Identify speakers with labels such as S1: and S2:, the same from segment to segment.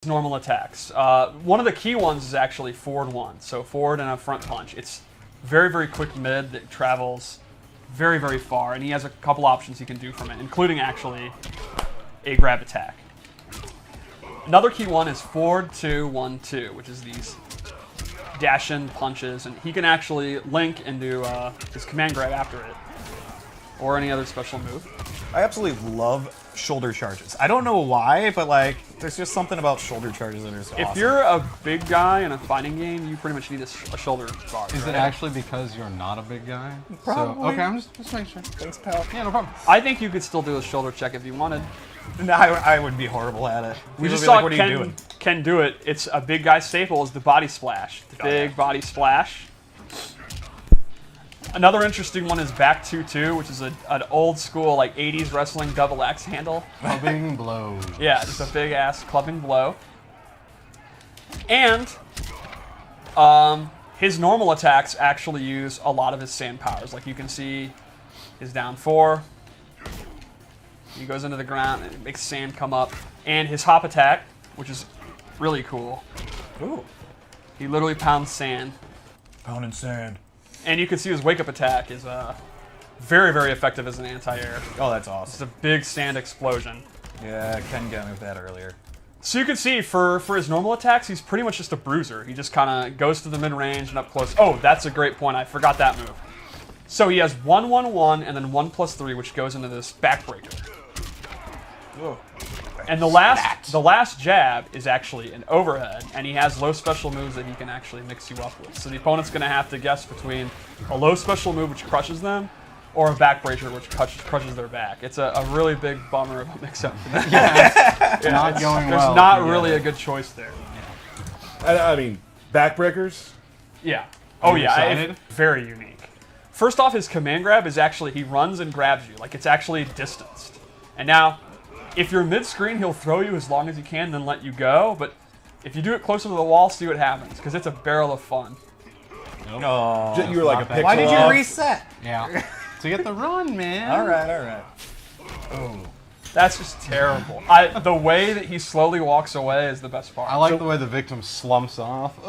S1: normal attacks. One of the key ones is actually forward one. So forward and a front punch. It's very, very quick mid that travels very, very far, and he has a couple options he can do from it, including actually a grab attack. Another key one is forward 2, 1, 2, which is these dash-in punches, and he can actually link and do his command grab after it, or any other special move.
S2: I absolutely love shoulder charges. I don't know why, but like, there's just something about shoulder charges that are so awesome.
S1: If you're a big guy in a fighting game, you pretty much need a shoulder guard.
S3: Is it actually because you're not a big guy?
S2: Probably.
S3: So, okay, I'm just making sure.
S2: Thanks, pal.
S3: Yeah, no problem.
S1: I think you could still do a shoulder check if you wanted.
S2: No, I would be horrible at it.
S1: We just
S2: People
S1: saw
S2: would be like, what are you doing?
S1: Ken do it. It's a big guy staple is the body splash. The big body splash. Another interesting one is back 2-2, which is an old school like 80s wrestling double axe handle.
S3: Clubbing blows.
S1: Yeah, just a big ass clubbing blow. And his normal attacks actually use a lot of his sand powers. Like you can see his down 4. He goes into the ground and it makes sand come up. And his hop attack, which is really cool.
S2: Ooh.
S1: He literally pounds sand.
S2: Pounding sand.
S1: And you can see his wake-up attack is very, very effective as an anti-air.
S2: Oh, that's
S1: It's
S2: awesome.
S1: a big sand explosion.
S2: Yeah, Ken got me with that earlier.
S1: So you can see for his normal attacks, he's pretty much just a bruiser. He just kind of goes to the mid-range and up close. Oh, that's a great point. I forgot that move. So he has 1-1-1 and then 1+3, which goes into this backbreaker.
S2: Whoa.
S1: And the last jab is actually an overhead, and he has low special moves that he can actually mix you up with. So the opponent's going to have to guess between a low special move, which crushes them, or a backbreaker, which crushes their back. It's a really big bummer of a mix-up for them.
S3: It's not going well.
S1: There's not really a good choice there.
S4: I mean, backbreakers?
S1: Yeah. Oh, yeah.
S3: excited?
S1: It's very unique. First off, his command grab is actually, he runs and grabs you. Like, it's actually distanced. And now, if you're mid-screen, he'll throw you as long as he can, then let you go. But if you do it closer to the wall, see what happens, because it's a barrel of fun.
S3: Nope.
S2: Oh,
S4: You were like a pixel
S2: why did you
S4: off.
S2: reset?
S3: Yeah. To get the run, man.
S2: All right.
S3: Oh.
S1: That's just terrible. The way that he slowly walks away is the best part.
S3: I like the way the victim slumps off.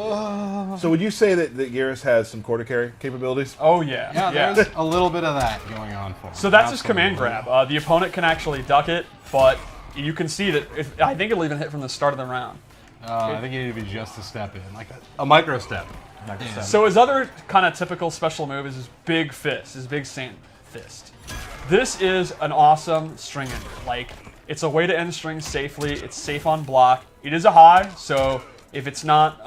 S4: So would you say that Geras has some quarter carry capabilities?
S1: Oh, yeah.
S3: Yeah, there's a little bit of that going on for him.
S1: So that's his command
S3: Absolutely.
S1: grab. The opponent can actually duck it, but you can see that I think it'll even hit from the start of the round.
S3: I think you need to be just a step in, like a micro step. Yeah.
S1: So his other kind of typical special move is his big fist, his big sand fist. This is an awesome string ender. Like, it's a way to end strings safely. It's safe on block. It is a high, so if it's not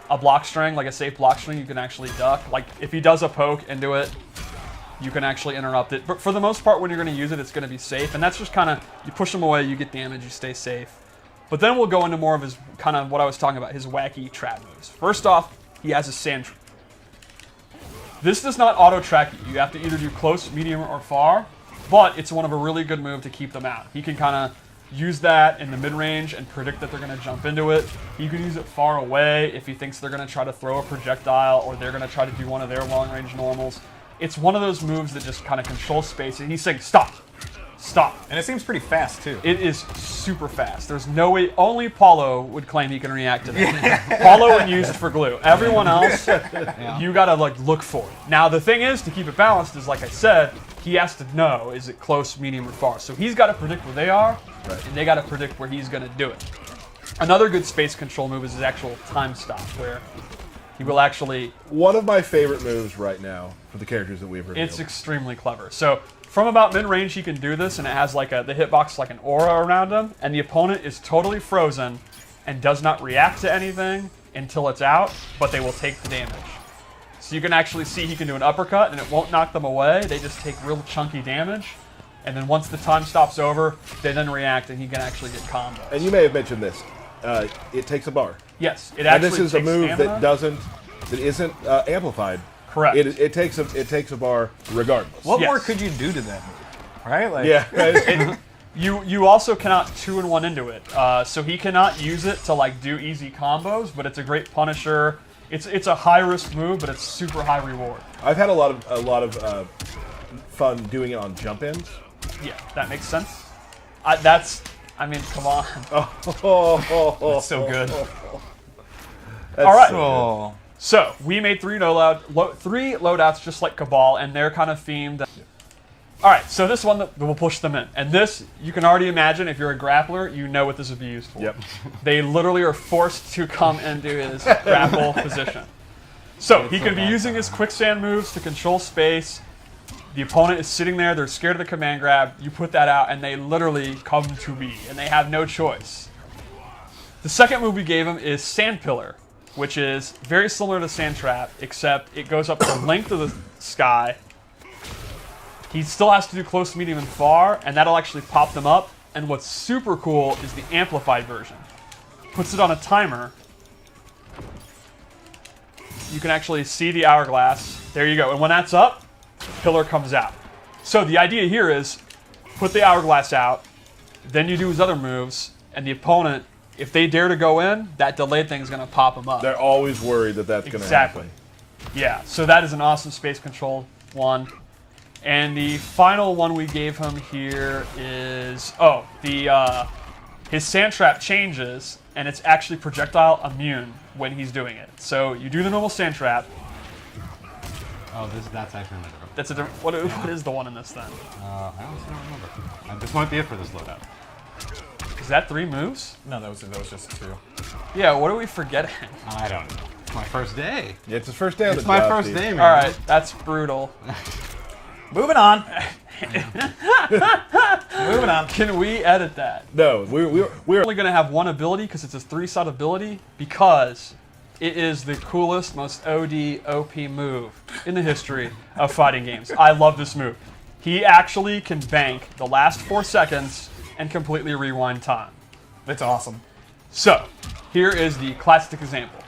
S1: a block string, like a safe block string, you can actually duck. Like, if he does a poke into it, you can actually interrupt it. But for the most part, when you're going to use it, it's going to be safe. And that's just kind of, you push him away, you get damage, you stay safe. But then we'll go into more of his, kind of what I was talking about, his wacky trap moves. First off, he has a sand trap. This does not auto-track you. You have to either do close, medium, or far, but it's one of a really good move to keep them out. He can kind of use that in the mid-range and predict that they're going to jump into it. He can use it far away if he thinks they're going to try to throw a projectile or they're going to try to do one of their long-range normals. It's one of those moves that just kind of controls space, and he's saying, stop, stop.
S2: And it seems pretty fast, too.
S1: It is super fast. There's no way, only Paulo would claim he can react to that. Paulo would use it for glue. Everyone else, you gotta like look for it. Now the thing is, to keep it balanced, is like I said, he has to know, is it close, medium, or far? So he's gotta predict where they are, and they gotta predict where he's gonna do it. Another good space control move is his actual time stop, where he will actually...
S4: One of my favorite moves right now for the characters that we've revealed.
S1: It's extremely clever. So from about mid-range, he can do this, and it has like the hitbox like an aura around him, and the opponent is totally frozen and does not react to anything until it's out, but they will take the damage. So you can actually see he can do an uppercut, and it won't knock them away. They just take real chunky damage, and then once the time stops over, they then react, and he can actually get combos.
S4: And you may have mentioned this. It takes a bar.
S1: Yes, it
S4: And
S1: actually
S4: this is a
S1: takes
S4: move
S1: stamina.
S4: that isn't amplified.
S1: Correct.
S4: It takes a bar regardless.
S2: What
S1: Yes.
S2: more could you do to that move? Right? Like,
S4: Yeah.
S1: You also cannot 2-in-1 into it, so he cannot use it to like do easy combos. But it's a great punisher. It's a high risk move, but it's super high reward.
S4: I've had a lot of fun doing it on jump ins.
S1: Yeah, that makes sense. That's I mean, come on.
S2: That's so good.
S1: All right.
S2: Oh.
S1: So we made three loadouts just like Cabal, and they're kind of themed. All right, so this one we'll push them in, and this you can already imagine if you're a grappler, you know what this would be used for.
S4: Yep.
S1: They literally are forced to come into his grapple position. So he can be using his quicksand moves to control space. The opponent is sitting there; they're scared of the command grab. You put that out, and they literally come to be, and they have no choice. The second move we gave him is Sand Pillar, which is very similar to Sand Trap, except it goes up the length of the sky. He still has to do close, medium, and far, and that'll actually pop them up. And what's super cool is the amplified version. Puts it on a timer. You can actually see the hourglass. There you go. And when that's up, Pillar comes out. So the idea here is put the hourglass out, then you do his other moves, and the opponent, if they dare to go in, that delayed thing is going to pop them up.
S4: They're always worried that that's going to happen.
S1: Yeah, so that is an awesome space control one. And the final one we gave him here is, his sand trap changes, and it's actually projectile immune when he's doing it. So you do the normal sand trap.
S3: Oh, that's actually another.
S1: That's a different. What is the one in this then?
S3: I honestly don't remember. This might be it for this loadout.
S1: Is that 3 moves?
S2: No, that was just 2.
S1: Yeah, what are we forgetting?
S3: I don't know. It's my first day.
S4: Yeah, it's his first day on the
S3: It's my
S4: job,
S3: first
S4: Steve.
S3: day, man.
S1: All right, that's brutal.
S2: Moving on. Moving on.
S1: Can we edit that?
S4: No, we're
S1: Only going to have one ability because it's a 3-shot ability because it is the coolest, most OD, OP move in the history of fighting games. I love this move. He actually can bank the last 4 seconds and completely rewind time.
S2: It's awesome.
S1: So, here is the classic example.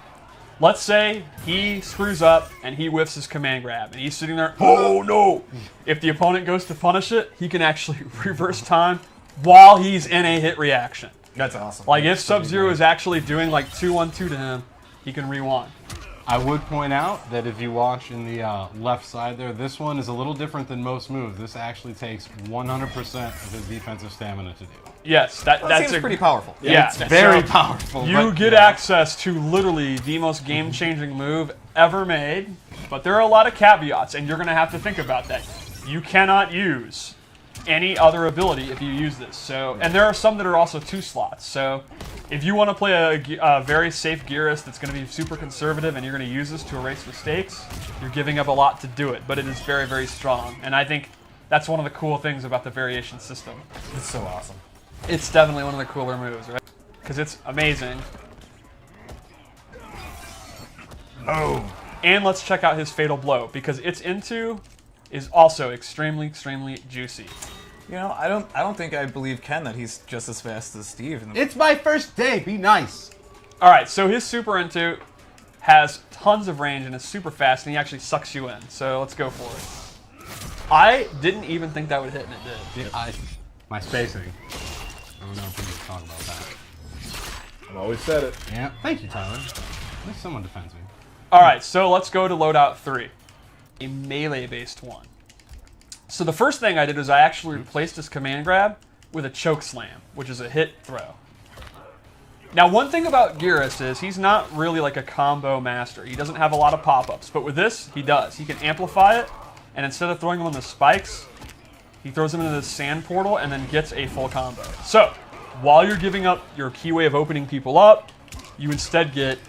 S1: Let's say he screws up and he whiffs his command grab and he's sitting there, oh no! If the opponent goes to punish it, he can actually reverse time while he's in a hit reaction.
S2: That's awesome.
S1: Like if Sub-Zero is actually doing like 2-1-2 to him, he can rewind.
S3: I would point out that if you watch in the left side there, this one is a little different than most moves. This actually takes 100% of his defensive stamina to do.
S1: Yes, that's
S2: seems pretty powerful.
S1: Yeah,
S3: It's very
S1: so
S3: powerful.
S1: You
S3: but,
S1: get
S3: yeah.
S1: access to literally the most game-changing move ever made, but there are a lot of caveats, and you're going to have to think about that. You cannot use any other ability if you use this. So, and there are some that are also 2 slots. So, if you want to play a very safe Geras that's going to be super conservative, and you're going to use this to erase mistakes, you're giving up a lot to do it. But it is very, very strong, and I think that's one of the cool things about the variation system.
S2: It's so awesome.
S1: It's definitely one of the cooler moves, right? Because it's amazing. Oh. And let's check out his Fatal Blow, because its into is also extremely, extremely juicy.
S2: You know, I don't think I believe Ken that he's just as fast as Steve.
S3: It's my first day. Be nice.
S1: All right, so his super into has tons of range and is super fast, and he actually sucks you in. So let's go for it. I didn't even think that would hit, and it did.
S3: My spacing. I don't know if we need to talk about that.
S4: I've always said it.
S3: Yeah. Thank you, Tyler. At least someone defends me.
S1: All right, so let's go to loadout 3, a melee-based one. So the first thing I did was I actually replaced his command grab with a choke slam, which is a hit throw. Now, one thing about Geras is he's not really like a combo master. He doesn't have a lot of pop-ups, but with this, he does. He can amplify it, and instead of throwing him on the spikes, he throws him into the sand portal and then gets a full combo. So, while you're giving up your key way of opening people up, you instead get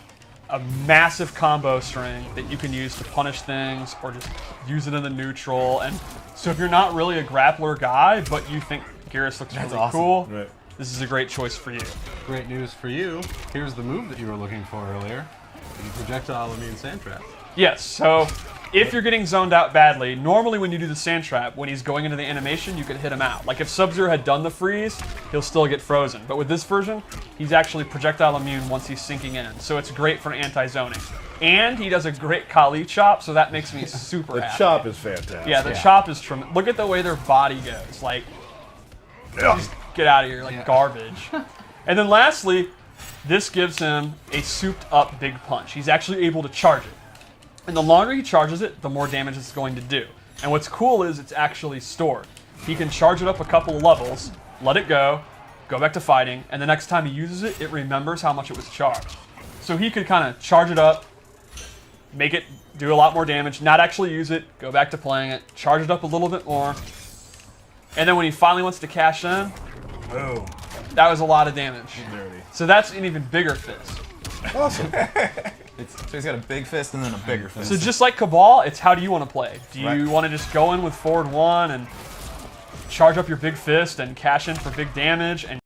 S1: a massive combo string that you can use to punish things or just use it in the neutral. And so if you're not really a grappler guy, but you think Geras looks really
S2: awesome.
S1: cool,
S4: Right.
S1: this is a great choice for you.
S3: Great news for you. Here's the move that you were looking for earlier. The projectile immune sand trap.
S1: Yes, so if you're getting zoned out badly, normally when you do the sand trap, when he's going into the animation, you could hit him out. Like if Sub-Zero had done the freeze, he'll still get frozen. But with this version, he's actually projectile immune once he's sinking in. So it's great for anti-zoning. And he does a great Kali chop, so that makes me super
S4: The
S1: happy.
S4: chop is fantastic.
S1: Yeah, the chop is tremendous. Look at the way their body goes. Like, just get out of here, like garbage. And then lastly, this gives him a souped up big punch. He's actually able to charge it. And the longer he charges it, the more damage it's going to do. And what's cool is it's actually stored. He can charge it up a couple of levels, let it go, go back to fighting, and the next time he uses it, it remembers how much it was charged. So he could kind of charge it up, make it do a lot more damage, not actually use it, go back to playing it, charge it up a little bit more, and then when he finally wants to cash in, boom. That was a lot of damage.
S4: Dirty.
S1: So that's an even bigger fist.
S4: Awesome.
S2: So he's got a big fist and then a bigger fist.
S1: So just like Cabal, it's how do you want to play? Do you
S2: Right.
S1: want to just go in with forward 1 and charge up your big fist and cash in for big damage and